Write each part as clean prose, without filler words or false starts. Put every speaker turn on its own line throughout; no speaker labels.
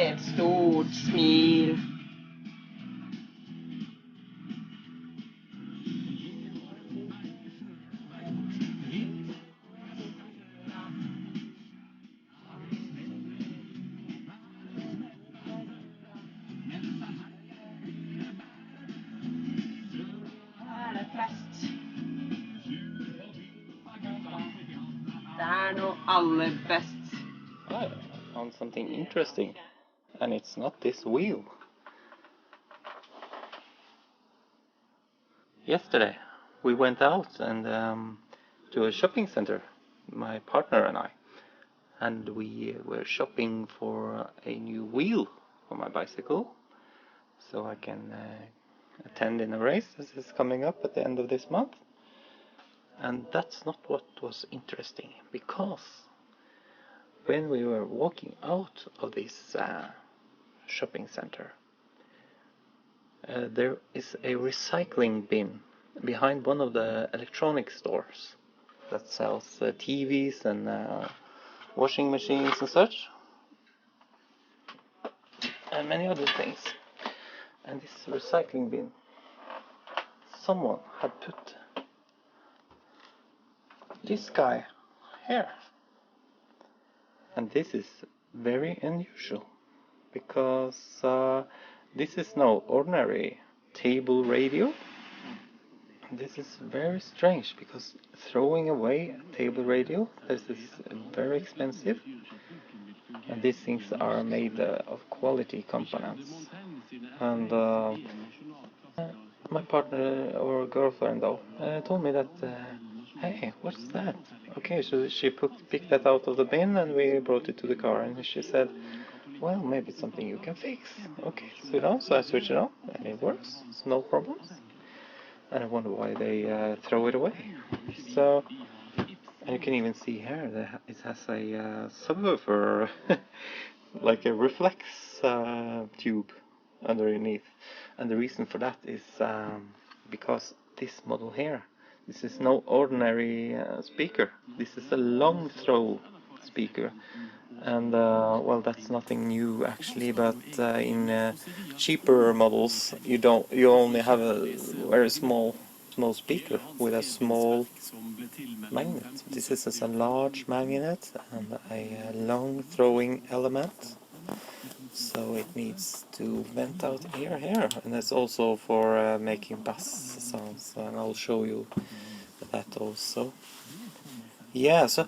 ett stort smil. Här är fest. Det är nog allra bäst.
I found something interesting, and it's not this wheel. Yesterday we went out and to a shopping center, my partner and I, and we were shopping for a new wheel for my bicycle, so I can attend in a race that is coming up at the end of this month. And that's not what was interesting, because when we were walking out of this shopping center, there is a recycling bin behind one of the electronic stores that sells TVs and washing machines and such, and many other things. And this recycling bin, someone had put this guy here. And this is very unusual, because this is no ordinary table radio. This is very strange, because throwing away a table radio, this is very expensive, and these things are made of quality components. And my partner or girlfriend though told me that hey, what's that? Okay, so she picked that out of the bin and we brought it to the car, and she said, well, maybe it's something you can fix. Okay, so I switch it on and it works, it's no problems. And I wonder why they throw it away. So, and you can even see here that it has a subwoofer, like a reflex tube underneath. And the reason for that is because this model here, this is no ordinary speaker. This is a long throw speaker. And well, that's nothing new actually, but in cheaper models you only have a very small speaker with a small magnet. This is a large magnet and a long throwing element, so it needs to vent out here, and it's also for making bass sounds, and I'll show you that also. Yeah, so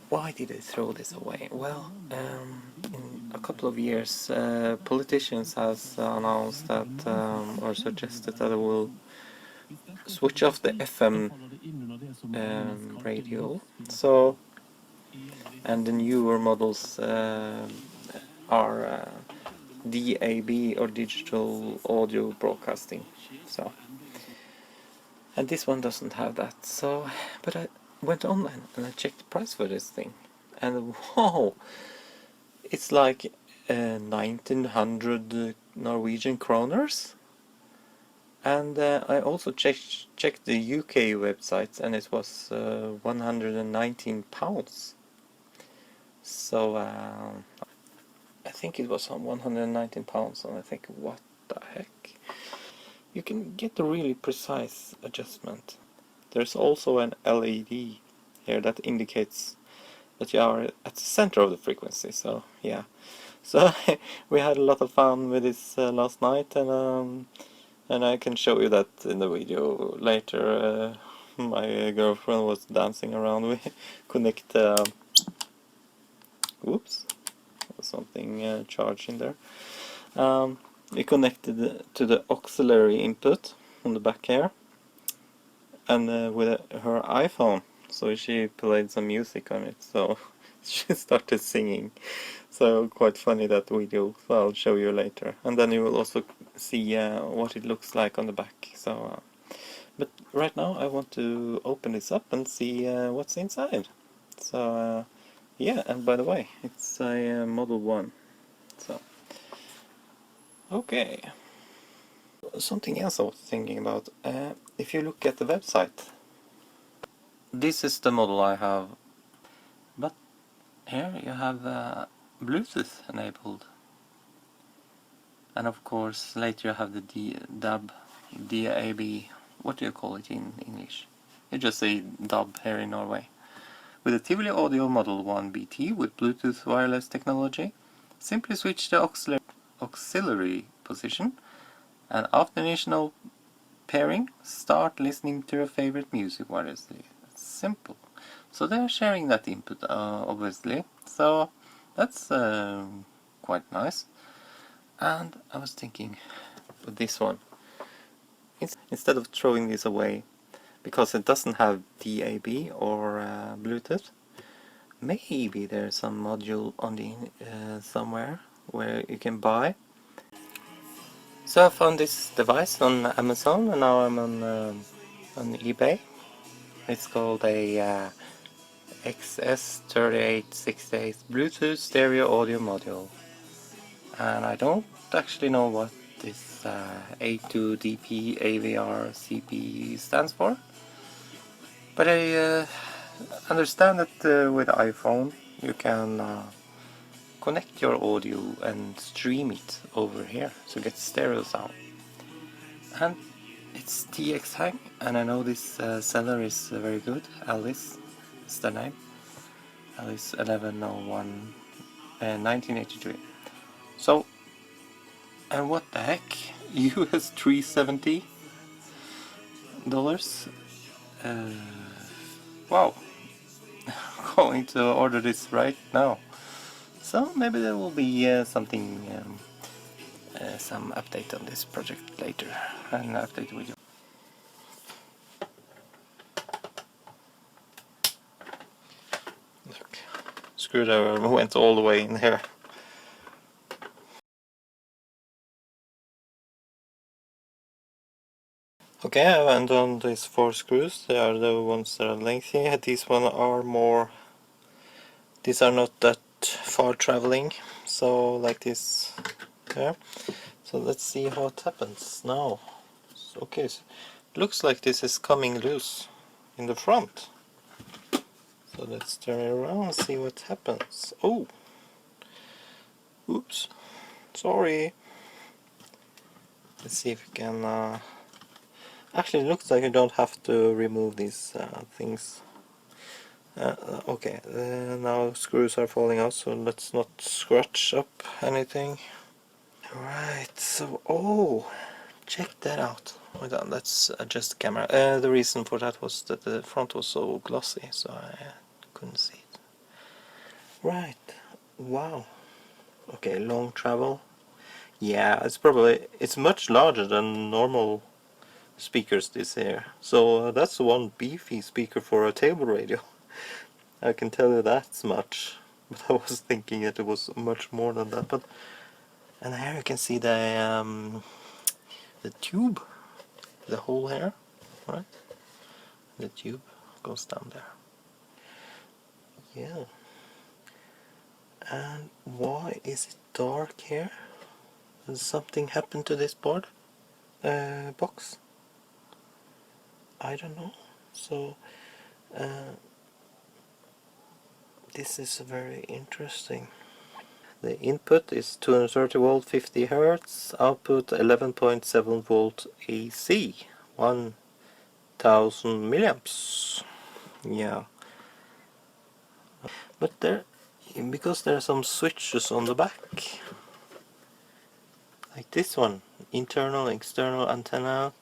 why did they throw this away? Well, in a couple of years, politicians have announced that, or suggested that they will switch off the FM radio. So, and the newer models are DAB, or digital audio broadcasting. So, and this one doesn't have that. So, but I went online and I checked the price for this thing, and whoa, it's like 1900 Norwegian kroners. And I also checked the UK website, and it was 119 pounds. So I think it was on 119 pounds, and I think, what the heck? You can get a really precise adjustment. There's also an LED here that indicates that you are at the center of the frequency, so yeah. So we had a lot of fun with this last night, and I can show you that in the video later. My girlfriend was dancing around. We connect oops, something charged in there. We connected to the auxiliary input on the back here, and with her iPhone, so she played some music on it, so she started singing. So quite funny, that video, so I'll show you later, and then you will also see what it looks like on the back. So but right now I want to open this up and see what's inside. So yeah, and by the way, it's a Model One. So okay, something else I was thinking about. If you look at the website, this is the model I have, but here you have Bluetooth enabled. and of course later you have the DAB, what do you call it in English? You just say DAB here in Norway. With the Tivoli Audio Model One BT with Bluetooth wireless technology, simply switch the auxiliary position, and after initial pairing, start listening to your favorite music wirelessly. It's simple. So they're sharing that input, obviously. So that's quite nice. And I was thinking with this one, instead of throwing this away, because it doesn't have DAB or Bluetooth, maybe there's some module on the somewhere where you can buy. So I found this device on Amazon, and now I'm on eBay. It's called a XS3868 Bluetooth Stereo Audio Module, and I don't actually know what this A2DP AVR CP stands for, but I understand that with iPhone you can connect your audio and stream it over here to get stereo sound. And it's TX Hang, and I know this seller is very good. Alice is the name. Alice 1101 1983. So, and what the heck? US $370. Wow. Going to order this right now. So maybe there will be something, some update on this project later. An update video. Look, screwdriver went all the way in here. Okay, I've undone these 4 screws. They are the ones that are lengthy. These ones are more. These are not that far traveling, so like this there. So let's see what happens now. Okay, so it looks like this is coming loose in the front. So let's turn it around and see what happens. Oh! Oops. Sorry. Let's see if we can... Actually, it looks like you don't have to remove these things. Okay, now screws are falling out, so let's not scratch up anything. Right, so... Oh! Check that out. Hold on, let's adjust the camera. The reason for that was that the front was so glossy, so I couldn't see it. Right. Wow. Okay, long travel. Yeah, it's much larger than normal speakers this here. So that's one beefy speaker for a table radio. I can tell you that much. But I was thinking that it was much more than that. But and here you can see the tube, the hole here, right? The tube goes down there. Yeah. And why is it dark here? Has something happened to this board? Box? I don't know. So this is very interesting. The input is 230 volt 50 Hertz, output 11.7 volt AC, 1000 milliamps. Yeah. But because there are some switches on the back, like this one, internal, external antenna,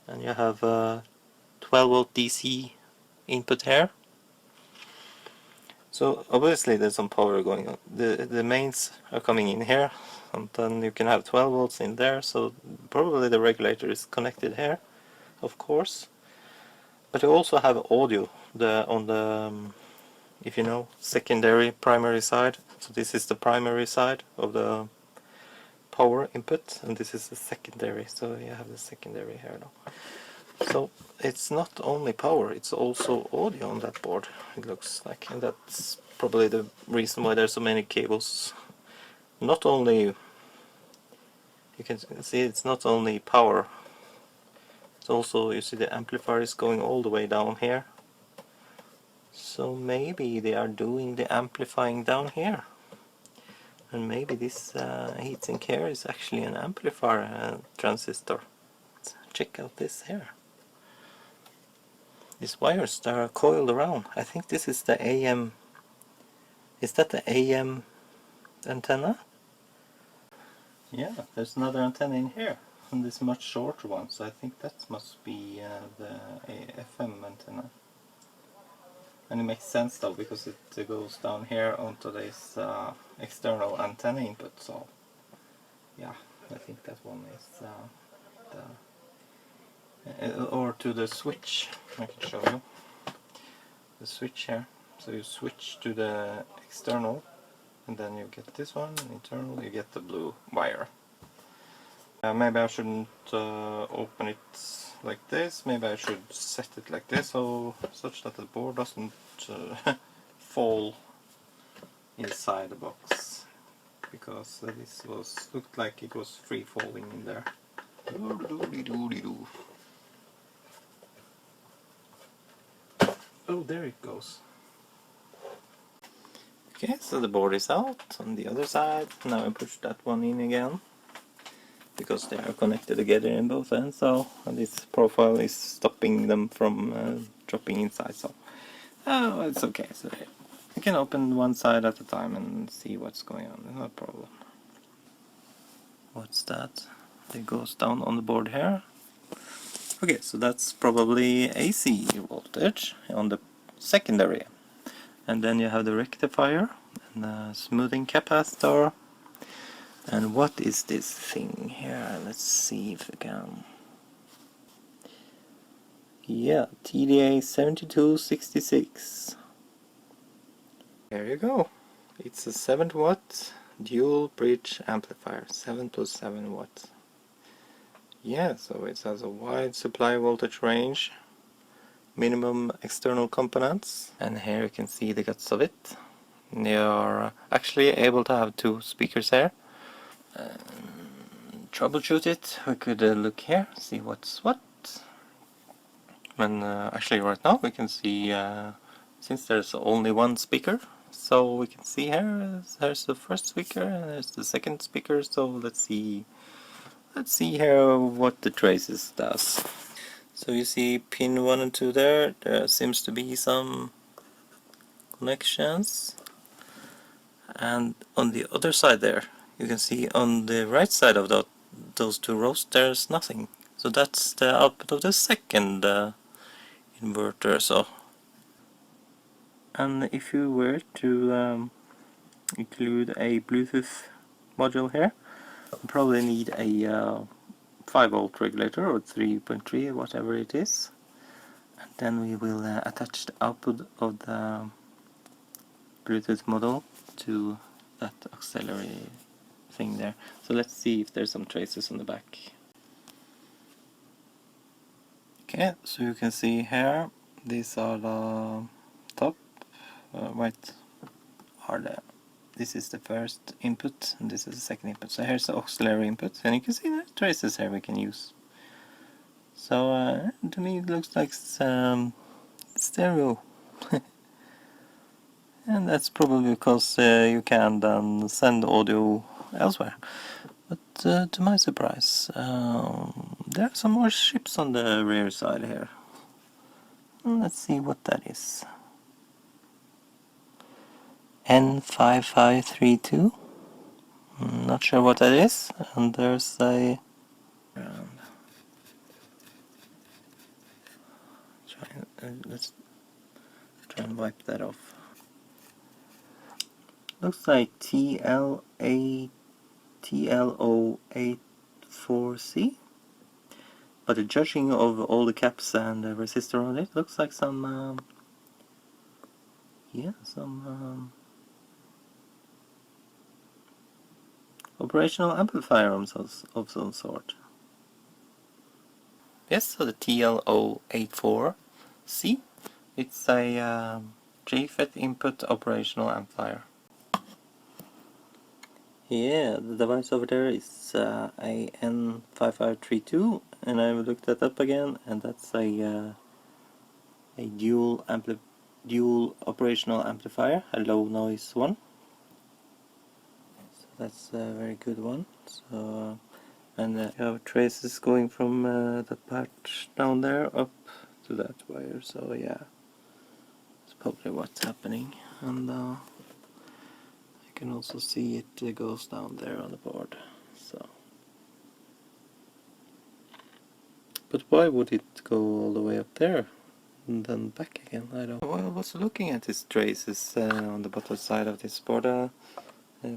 and you have 12 volt DC input here. So obviously there's some power going on. The mains are coming in here, and then you can have 12 volts in there, so probably the regulator is connected here, of course. But you also have audio on the if you know, secondary, primary side. So this is the primary side of the power input, and this is the secondary, so you have the secondary here now. So it's not only power, it's also audio on that board, it looks like, and that's probably the reason why there's so many cables. Not only, you can see it's not only power, it's also, you see the amplifier is going all the way down here. So maybe they are doing the amplifying down here. And maybe this heatsink here is actually an amplifier transistor. Check out this here. These wires that are coiled around. I think this is the AM. Is that the AM antenna? Yeah, there's another antenna in here. And this much shorter one. So I think that must be the FM antenna. And it makes sense though, because it goes down here onto this external antenna input. So yeah, I think that one is or to the switch. I can show you the switch here. So you switch to the external, and then you get this one, internal, you get the blue wire. Maybe I shouldn't open it like this. Maybe I should set it like this, so such that the board doesn't fall inside the box, because this looked like it was free falling in there. Oh, there it goes. Okay, so the board is out on the other side. Now I push that one in again, because they are connected together in both ends, so this profile is stopping them from dropping inside, so it's okay. So you can open one side at a time and see what's going on, no problem. What's that? It goes down on the board here. Okay, so that's probably AC voltage on the secondary. And then you have the rectifier and the smoothing capacitor. And what is this thing here? Let's see if we can. Yeah, TDA 7266. There you go. It's a 7 watt dual bridge amplifier, 7 plus 7 watts. Yeah, so it has a wide supply voltage range, minimum external components, and here you can see the guts of it. They are actually able to have 2 speakers here. Troubleshoot it. We could look here, see what's what. And actually right now we can see, since there's only one speaker, so we can see here, there's the first speaker and there's the second speaker, so let's see here what the traces does. So you see pin 1 and 2 there seems to be some connections, and on the other side there you can see on the right side of those 2 rows there's nothing. So that's the output of the second inverter. So, and if you were to include a Bluetooth module here, you probably need a 5 volt regulator or 3.3, whatever it is, and then we will attach the output of the Bluetooth model to that auxiliary thing there. So let's see if there's some traces on the back. Okay, so you can see here, these are the top this is the first input and this is the second input. So here's the auxiliary input, and you can see the traces here we can use. So to me it looks like stereo. And that's probably because you can then send audio elsewhere. But to my surprise, there are some more ships on the rear side here. Let's see what that is. N5532. Not sure what that is. And there's a... let's try and wipe that off. Looks like TLO84C. But the judging of all the caps and the resistor on it looks like some operational amplifier of some sort. Yes, so the TLO84C, it's a JFET input operational amplifier. Yeah, the device over there is a N5532, and I looked that up again, and that's a dual operational amplifier, a low noise one. So that's a very good one. So, and you have traces going from that part down there up to that wire. So yeah, that's probably what's happening. And I can also see it goes down there on the board. So, but why would it go all the way up there and then back again? I don't. Well, I was looking at these traces on the bottom side of this board.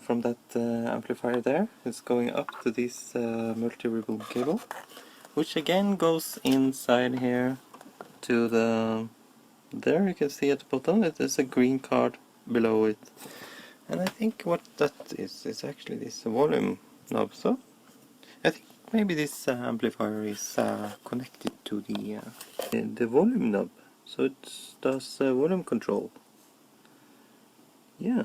From that amplifier there, it's going up to this multi-ripple cable, which again goes inside here to the... There you can see at the bottom that there's a green card below it. And I think what that is actually this volume knob. So I think maybe this amplifier is connected to the volume knob. So it does volume control. Yeah.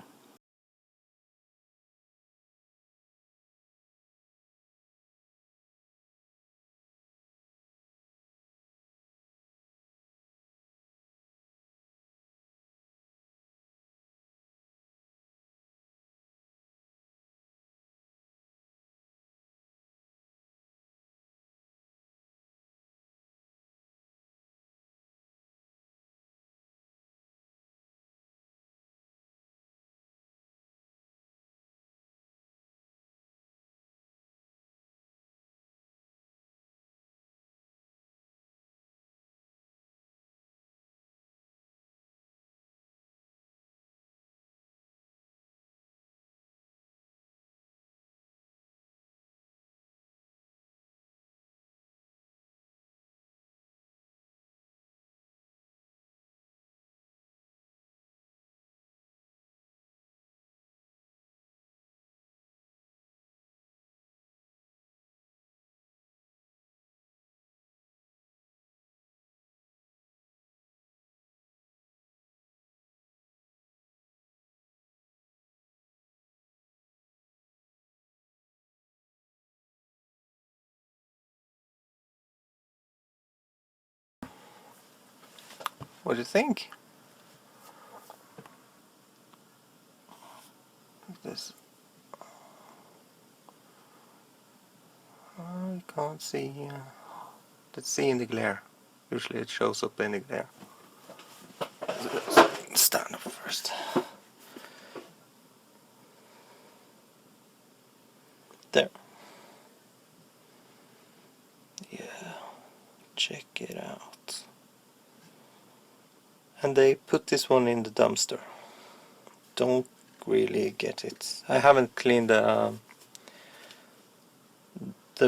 What do you think? This... I can't see. Let's see in the glare. Usually it shows up in the glare. Let's stand up first. There. Yeah, check it out. And they put this one in the dumpster. Don't really get it. I haven't cleaned the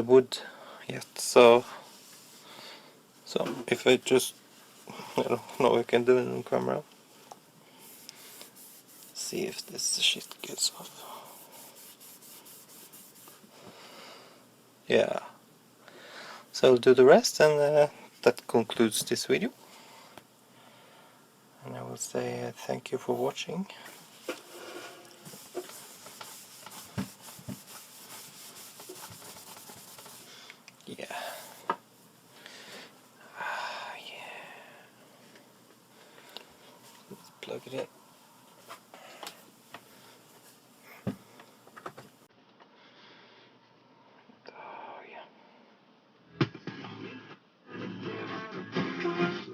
wood yet, so if I just... I don't know if I can do it on camera. See if this shit gets off. Yeah. So I'll do the rest, and that concludes this video. And I will say thank you for watching. Yeah. Yeah. Let's plug it in. Oh, yeah.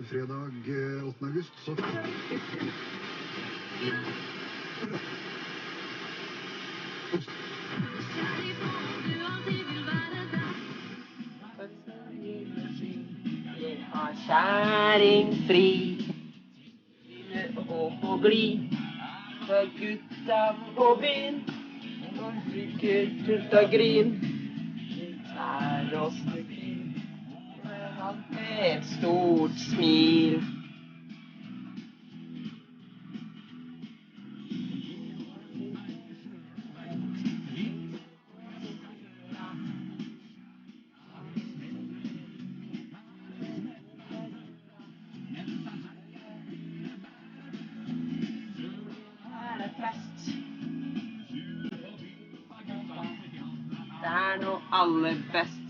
Fredag 8. august, så...
Jeg har kjerringfri. Og glid. For gutta på byen. Og drikker fullt av grin. Vi tar oss til byen. Med et stort smil. Her er fest. Det noe aller best.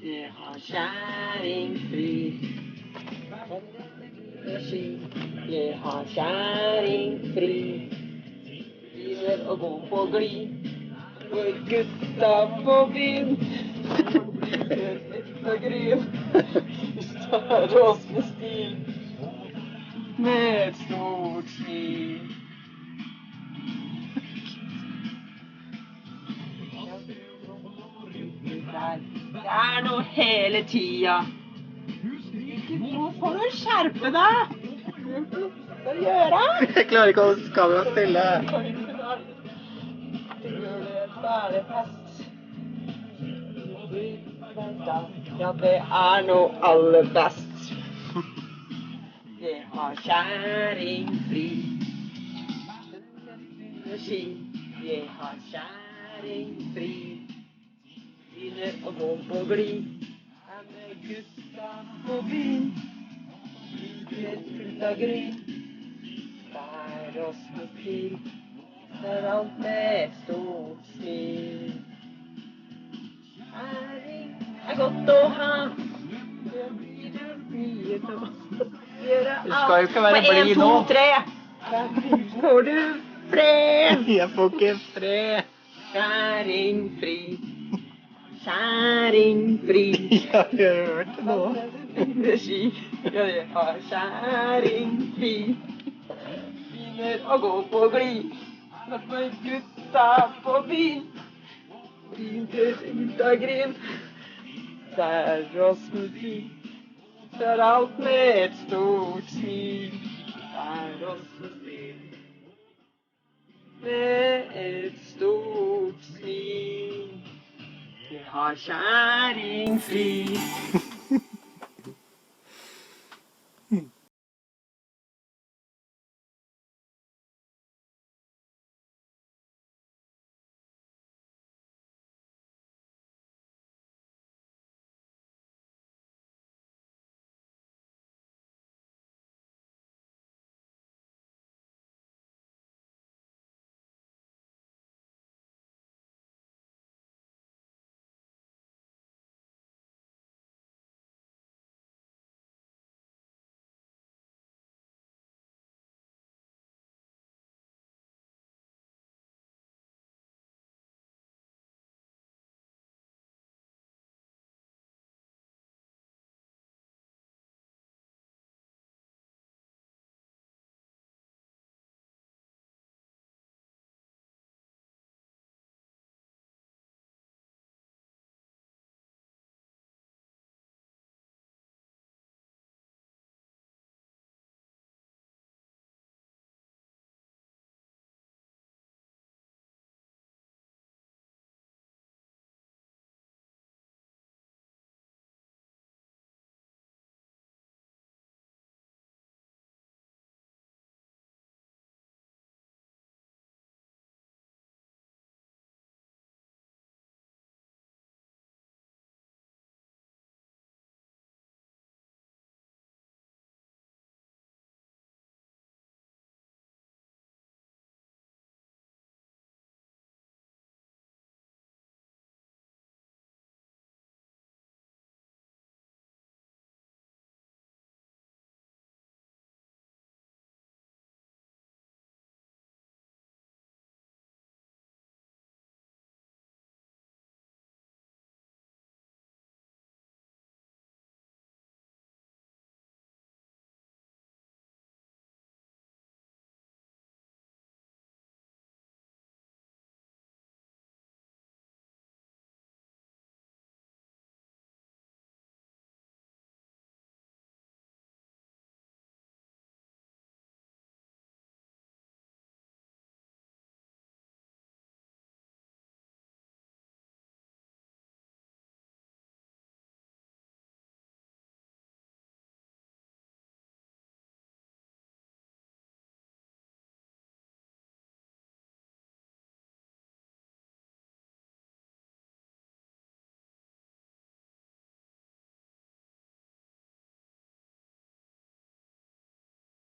Jeg har kjerringfri. Jeg har kjerringfri. Vi begynner å gå på glid. For gutta på byen blir litt av gryn. Vi tar oss med stil, med et stort smil. Det noe hele tida. Nå får du skjerpe deg. Hva gjør jeg?
Jeg klarer ikke å holde kameraet stille.
Det gjør det bare best. Ja, det noe aller best. Det har kjerringfri. Ski. Det har kjerringfri. Begynner å gå på glid. Med gutta på byen. Blir fullt av gryn. Bær oss med pil. Der alt med et stort smil. Kjerring godt å ha. Det blir du mye til å gjøre alt.
Du skal jo ikke være blid nå.
På 1, 2, 3. Får du fred.
Jeg får ikke fred.
Kjerringfri. Kjerringfri.
Ja, vi har hørt det nå.
Ski. Ja, det har kjerringfri. Begynner å gå på glid. For gutta på byen. Begynner ut av gryn. Der oss med fil. Der alt med et stort smil. Der oss med fil. Med et stort smil. Det har kjerringfri.